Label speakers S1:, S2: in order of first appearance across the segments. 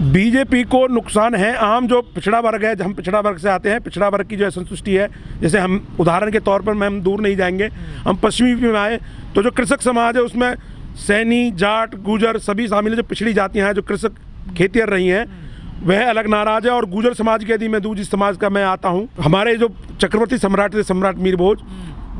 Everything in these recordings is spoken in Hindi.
S1: बीजेपी को नुकसान है। आम जो पिछड़ा वर्ग है, हम पिछड़ा वर्ग से आते हैं, पिछड़ा वर्ग की जो असंतुष्टि है, जैसे हम उदाहरण के तौर पर हम दूर नहीं जाएंगे, हम पश्चिमी में आए तो जो कृषक समाज है उसमें सैनी, जाट, गुजर सभी शामिल है। जो पिछड़ी जातियाँ हैं, जो कृषक खेतिहर रही हैं, वह अलग नाराज है। और गुजर समाज की यदि मैं दूँ, जिस समाज का मैं आता हूँ, हमारे जो चक्रवर्ती सम्राट थे, सम्राट मीर भोज,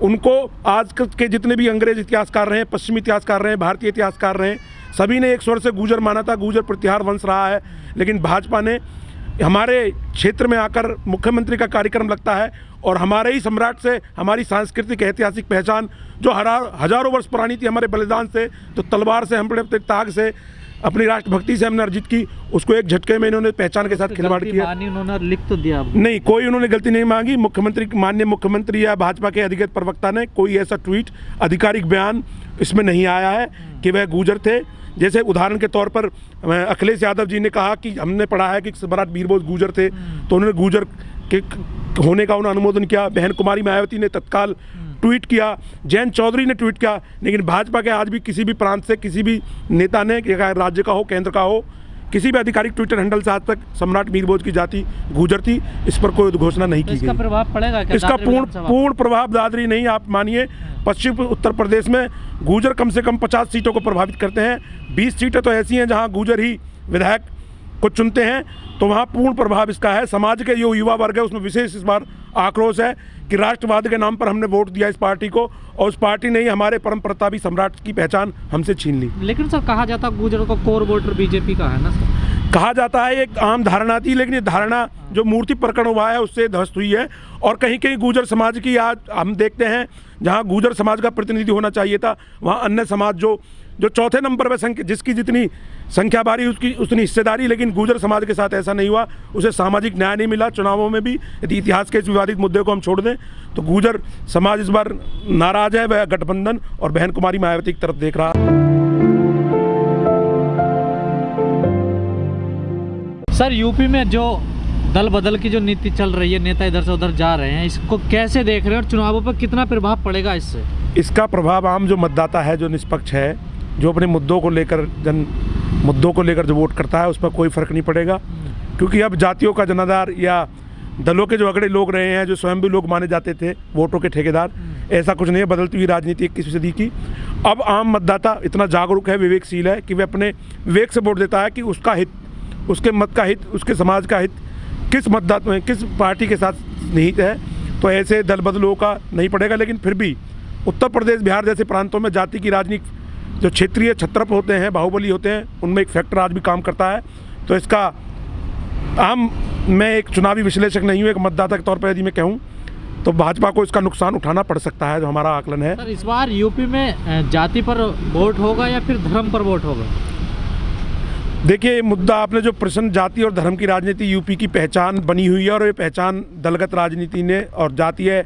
S1: उनको आज के जितने भी अंग्रेज इतिहासकार रहे हैं, पश्चिमी इतिहासकार रहे हैं, भारतीय इतिहासकार रहे हैं, सभी ने एक स्वर से गुजर माना था। गुजर प्रतिहार वंश रहा है। लेकिन भाजपा ने हमारे क्षेत्र में आकर मुख्यमंत्री का कार्यक्रम लगता है और हमारे ही सम्राट से हमारी सांस्कृतिक ऐतिहासिक पहचान जो हजारों वर्ष पुरानी थी, हमारे बलिदान से, तो तलवार से, हमने अपने ताग से, अपनी राष्ट्रभक्ति से हमने अर्जित की, उसको एक झटके में इन्होंने पहचान के साथ खिलवाड़ किया।
S2: उन्होंने लिख तो दिया
S1: नहीं, कोई उन्होंने गलती नहीं मांगी। मुख्यमंत्री, माननीय मुख्यमंत्री या भाजपा के अधिकृत प्रवक्ता ने कोई ऐसा ट्वीट, आधिकारिक बयान इसमें नहीं आया है कि वह गुजर थे। जैसे उदाहरण के तौर पर अखिलेश यादव जी ने कहा कि हमने पढ़ा है कि सम्राट मीर भोज गुजर थे, तो उन्होंने गुजर के होने का उन्होंने अनुमोदन किया। बहन कुमारी मायावती ने तत्काल ट्वीट किया, जयंत चौधरी ने ट्वीट किया। लेकिन भाजपा के आज भी किसी भी प्रांत से किसी भी नेता ने, राज्य का हो, केंद्र का हो, किसी भी आधिकारिक ट्विटर हैंडल से आज तक सम्राट मीर भोज की जाति गुजर थी, इस पर कोई घोषणा नहीं की गई।
S2: इसका प्रभाव पड़ेगा क्या?
S1: इसका पूर्ण प्रभाव दादरी नहीं, आप मानिए पश्चिम उत्तर प्रदेश में गुजर कम से कम 50 सीटों को प्रभावित करते हैं। 20 सीटें तो ऐसी हैं जहां गुजर ही विधायक को चुनते हैं, तो वहां पूर्ण प्रभाव इसका है। समाज के जो युवा वर्ग है उसमें विशेष इस बार आक्रोश है कि राष्ट्रवाद के नाम पर हमने वोट दिया इस पार्टी को, और उस पार्टी ने ही हमारे परम प्रतापी सम्राट की पहचान हमसे छीन ली।
S2: लेकिन सर, कहा जाता है गुजरों का कोर वोटर बीजेपी का है ना सर?
S1: कहा जाता है, एक आम धारणा थी, लेकिन ये धारणा जो मूर्ति प्रकरण हुआ है उससे ध्वस्त हुई है। और कहीं कहीं गुजर समाज की आज हम देखते हैं, जहां गुजर समाज का प्रतिनिधि होना चाहिए था, वहां अन्य समाज जो चौथे नंबर पर संख्या, जिसकी जितनी संख्या बारी उसकी उतनी हिस्सेदारी, लेकिन गुजर समाज के साथ ऐसा नहीं हुआ। उसे सामाजिक न्याय नहीं मिला चुनावों में भी। यदि इतिहास के इस विवादित मुद्दे को हम छोड़ दें तो गुजर समाज इस बार नाराज है। वह गठबंधन और बहन कुमारी मायावती की तरफ देख रहा है।
S2: सर, यूपी में जो दल बदल की जो नीति चल रही है, नेता इधर से उधर जा रहे हैं, इसको कैसे देख रहे हैं और चुनावों पर कितना प्रभाव पड़ेगा इससे?
S1: इसका प्रभाव आम जो मतदाता है, जो निष्पक्ष है, जो अपने मुद्दों को लेकर जो वोट करता है, उस पर कोई फर्क नहीं पड़ेगा। क्योंकि अब जातियों का जनाधार या दलों के जो अगड़े लोग रहे हैं, जो स्वयं भी लोग माने जाते थे वोटों के ठेकेदार, ऐसा कुछ नहीं है। बदलती हुई राजनीति 21वीं सदी की, अब आम मतदाता इतना जागरूक है, विवेकशील है कि वह अपने विवेक से वोट देता है कि उसका हित, उसके मत का हित, उसके समाज का हित किस मतदाता में, किस पार्टी के साथ निहित है। तो ऐसे दल बदलों का नहीं पड़ेगा। लेकिन फिर भी उत्तर प्रदेश, बिहार जैसे प्रांतों में जाति की राजनीति, जो क्षेत्रीय छत्रप होते हैं, बाहुबली होते हैं, उनमें एक फैक्टर आज भी काम करता है। तो इसका मैं एक चुनावी विश्लेषक नहीं हूँ, एक मतदाता के तौर पर यदि मैं कहूँ तो भाजपा को इसका नुकसान उठाना पड़ सकता है, जो हमारा आकलन है।
S2: सर, इस बार यूपी में जाति पर वोट होगा या फिर धर्म पर वोट होगा?
S1: देखिए, मुद्दा आपने जो प्रश्न, जाति और धर्म की राजनीति यूपी की पहचान बनी हुई है, और ये पहचान दलगत राजनीति ने और जातीय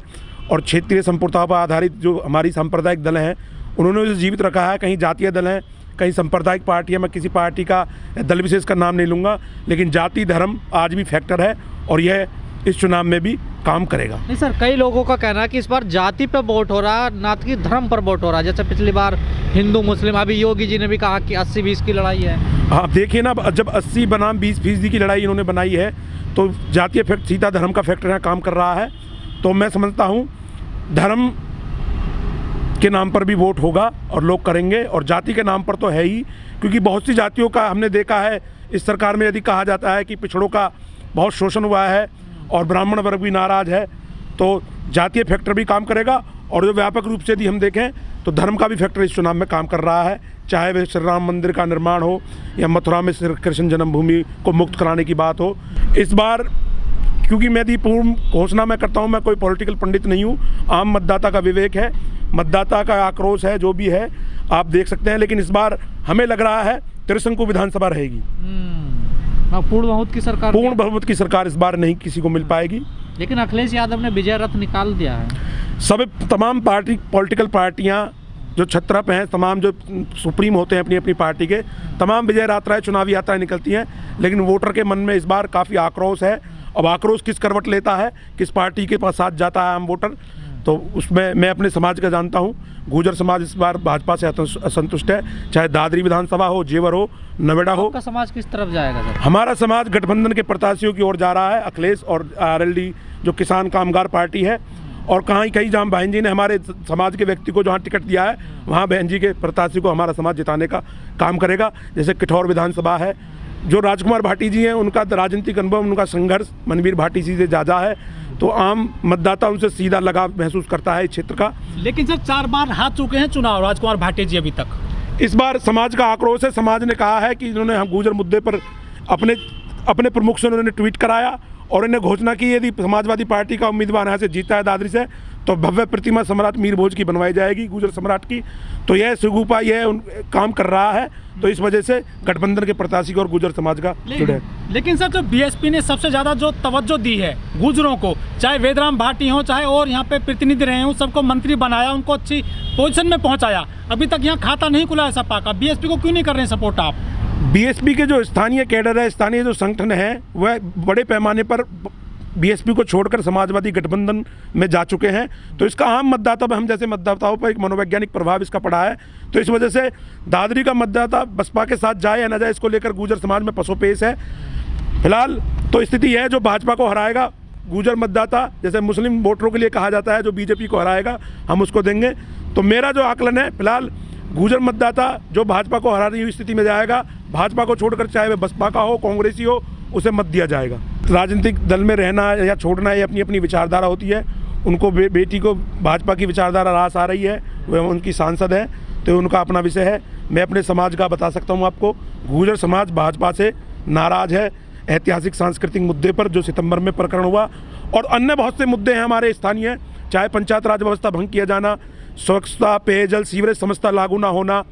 S1: और क्षेत्रीय संप्रदाय पर आधारित जो हमारी सांप्रदायिक दल हैं, उन्होंने उसे जीवित रखा है। कहीं जातीय दल हैं, कहीं सांप्रदायिक पार्टियां, मैं किसी पार्टी का दल विशेष का नाम नहीं लूँगा, लेकिन जाति धर्म आज भी फैक्टर है और यह इस चुनाव में भी काम करेगा।
S2: नहीं सर, कई लोगों का कहना है कि इस बार जाति पे वोट हो रहा है, ना कि धर्म पर वोट हो रहा है। जैसे पिछली बार हिंदू मुस्लिम, अभी योगी जी ने भी कहा कि 80-20 की लड़ाई है।
S1: हाँ, देखिए ना, जब 80 बनाम 20% की लड़ाई इन्होंने बनाई है, तो जातीय फैक्टर, सीधा धर्म का फैक्टर यहाँ काम कर रहा है। तो मैं समझता हूँ धर्म के नाम पर भी वोट होगा और लोग करेंगे, और जाति के नाम पर तो है ही। क्योंकि बहुत सी जातियों का हमने देखा है इस सरकार में, यदि कहा जाता है कि पिछड़ों का बहुत शोषण हुआ है और ब्राह्मण वर्ग भी नाराज है, तो जातीय फैक्टर भी काम करेगा। और जो व्यापक रूप से यदि हम देखें तो धर्म का भी फैक्टर इस चुनाव में काम कर रहा है, चाहे वह श्री राम मंदिर का निर्माण हो या मथुरा में श्री कृष्ण जन्मभूमि को मुक्त कराने की बात हो। इस बार क्योंकि मैं यदि पूर्ण घोषणा मैं करता हूँ, मैं कोई पॉलिटिकल पंडित नहीं हूँ, आम मतदाता का विवेक है, मतदाता का आक्रोश है, जो भी है आप देख सकते हैं। लेकिन इस बार हमें लग रहा है त्रिशंकु विधानसभा रहेगी।
S2: पूर्ण बहुमत की सरकार,
S1: पूर्ण बहुमत की सरकार इस बार नहीं किसी को मिल पाएगी।
S2: लेकिन अखिलेश यादव ने विजय रथ निकाल दिया है।
S1: तमाम पॉलिटिकल पार्टियां जो छत्रप हैं, तमाम जो सुप्रीम होते हैं अपनी अपनी पार्टी के, तमाम विजय यात्राएं, चुनावी यात्राएं निकलती हैं। लेकिन वोटर के मन में इस बार काफ़ी आक्रोश है। अब आक्रोश किस करवट लेता है, किस पार्टी के पास साथ जाता है आम वोटर, तो उसमें मैं अपने समाज का जानता हूँ। गुर्जर समाज इस बार भाजपा से असंतुष्ट है, चाहे दादरी विधानसभा हो, जेवर हो, नवेड़ा हो।
S2: आपका समाज किस तरफ जाएगा सर?
S1: हमारा समाज गठबंधन के प्रत्याशियों की ओर जा रहा है, अखिलेश और आरएलडी जो किसान कामगार पार्टी है। और कहीं जहाँ बहन जी ने हमारे समाज के व्यक्ति को जहाँ टिकट दिया है, वहाँ बहन जी के प्रत्याशी को हमारा समाज जिताने का काम करेगा। जैसे किठौर विधानसभा है, जो राजकुमार भाटी जी हैं, उनका राजनीतिक अनुभव, उनका संघर्ष मनवीर भाटी जी से ज़्यादा है, तो आम मतदाता उनसे सीधा लगाव महसूस करता है इस क्षेत्र का।
S3: लेकिन सर 4 बार हार चुके हैं चुनाव राजकुमार भाटी जी अभी तक।
S1: इस बार समाज का आक्रोश है। समाज ने कहा है कि इन्होंने हम गुर्जर मुद्दे पर अपने प्रमुख से उन्होंने ट्वीट कराया और इन्हें घोषणा की यदि समाजवादी पार्टी का उम्मीदवार यहाँ से जीता है दादरी से, तो भव्य प्रतिमा सम्राट मीर भोज की बनवाई जाएगी, गुर्जर सम्राट की। तो यह सुगुपा यह काम कर रहा है, तो इस वजह से गठबंधन के प्रत्याशी और गुर्जर समाज का जुड़े।
S3: लेकिन सर जो बीएसपी ने सबसे ज़्यादा जो तवज्जो दी है गुर्जरों को, चाहे वेदराम भाटी हो, चाहे और यहाँ पे प्रतिनिधि रहे हों, सबको मंत्री बनाया, उनको अच्छी पोजीशन में पहुँचाया, अभी तक यहाँ खाता नहीं खुला है सपा का। बीएसपी को क्यों नहीं कर रहे हैं सपोर्ट आप?
S1: बीएसपी के जो स्थानीय कैडर है, स्थानीय जो संगठन है, वह बड़े पैमाने पर बीएसपी को छोड़कर समाजवादी गठबंधन में जा चुके हैं। तो इसका आम मतदाता पर, हम जैसे मतदाताओं पर एक मनोवैज्ञानिक प्रभाव इसका पड़ा है। तो इस वजह से दादरी का मतदाता बसपा के साथ जाए या न जाए, इसको लेकर गुर्जर समाज में पसोपेश है। फिलहाल तो स्थिति है, जो भाजपा को हराएगा गुर्जर मतदाता, जैसे मुस्लिम वोटरों के लिए कहा जाता है, जो बीजेपी को हराएगा हम उसको देंगे। तो मेरा जो आकलन है, फिलहाल गुर्जर मतदाता जो भाजपा को हराने की स्थिति में जाएगा, भाजपा को छोड़कर चाहे वह बसपा का हो, कांग्रेसी हो, उसे मत दिया जाएगा। राजनीतिक दल में रहना या छोड़ना ये अपनी अपनी विचारधारा होती है। उनको बेटी को भाजपा की विचारधारा रास आ रही है, वह उनकी सांसद है, तो उनका अपना विषय है। मैं अपने समाज का बता सकता हूँ आपको, गुर्जर समाज भाजपा से नाराज़ है ऐतिहासिक सांस्कृतिक मुद्दे पर, जो सितंबर में प्रकरण हुआ, और अन्य बहुत से मुद्दे हैं हमारे स्थानीय, चाहे पंचायत राज व्यवस्था भंग किया जाना, स्वच्छता, पेयजल, सीवरेज समस्या लागू ना होना,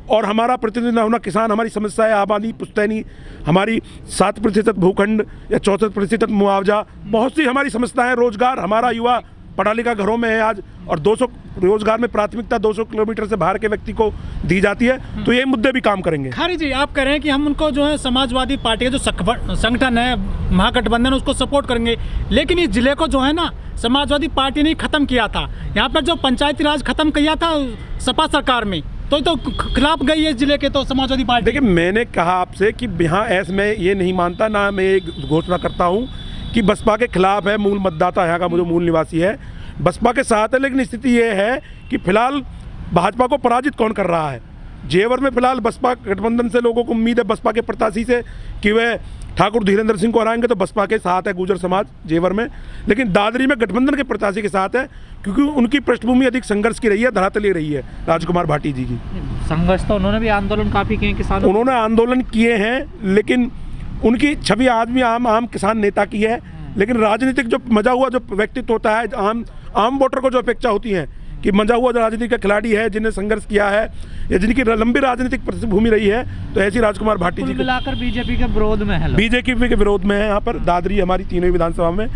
S1: और हमारा प्रतिनिधि न होना, किसान हमारी समस्या है, आबादी पुश्तैनी, हमारी 7% भूखंड या 64% मुआवजा, बहुत सी हमारी समस्याएं, रोजगार, हमारा युवा पढ़ा लिखा घरों में है आज, और 200 रोजगार में प्राथमिकता 200 किलोमीटर से बाहर के व्यक्ति को दी जाती है। तो ये मुद्दे भी काम करेंगे।
S3: खारी जी, आप कह रहे हैं कि हम उनको जो है समाजवादी पार्टी का जो संगठन है महागठबंधन, उसको सपोर्ट करेंगे, लेकिन इस जिले को जो है ना समाजवादी पार्टी ने खत्म किया था। यहाँ पर जो पंचायती राज खत्म किया था सपा सरकार में, तो खिलाफ गई है इस जिले के तो समाजवादी पार्टी।
S1: देखिए, मैंने कहा आपसे कि यहाँ ऐसे मैं ये नहीं मानता, ना मैं ये घोषणा करता हूँ कि बसपा के खिलाफ है। मूल मतदाता यहाँ का जो मूल निवासी है बसपा के साथ है, लेकिन स्थिति ये है कि फिलहाल भाजपा को पराजित कौन कर रहा है। जेवर में फिलहाल बसपा गठबंधन से लोगों को उम्मीद है, बसपा के प्रत्याशी से, कि वह ठाकुर धीरेन्द्र सिंह को हराएंगे, तो बसपा के साथ है गुर्जर समाज जेवर में। लेकिन दादरी में गठबंधन के प्रत्याशी के साथ है, क्योंकि उनकी पृष्ठभूमि अधिक संघर्ष की रही है, धरातली रही है राजकुमार भाटी जी की।
S2: संघर्ष तो उन्होंने भी आंदोलन काफ़ी किए किसानों,
S1: उन्होंने आंदोलन किए हैं, लेकिन उनकी छवि आदमी आम किसान नेता की है। लेकिन राजनीतिक जो मजा हुआ जो व्यक्तित्व होता है, आम वोटर को जो अपेक्षा होती है कि मजा हुआ जो राजनीति का खिलाड़ी है, जिन्हें संघर्ष किया है या जिनकी लंबी राजनीतिक पृष्ठभूमि रही है, तो ऐसी राजकुमार भाटी जी
S2: मिलाकर बीजेपी के विरोध में है,
S1: बीजेपी के विरोध में है। यहाँ पर दादरी हमारी तीनों विधानसभा में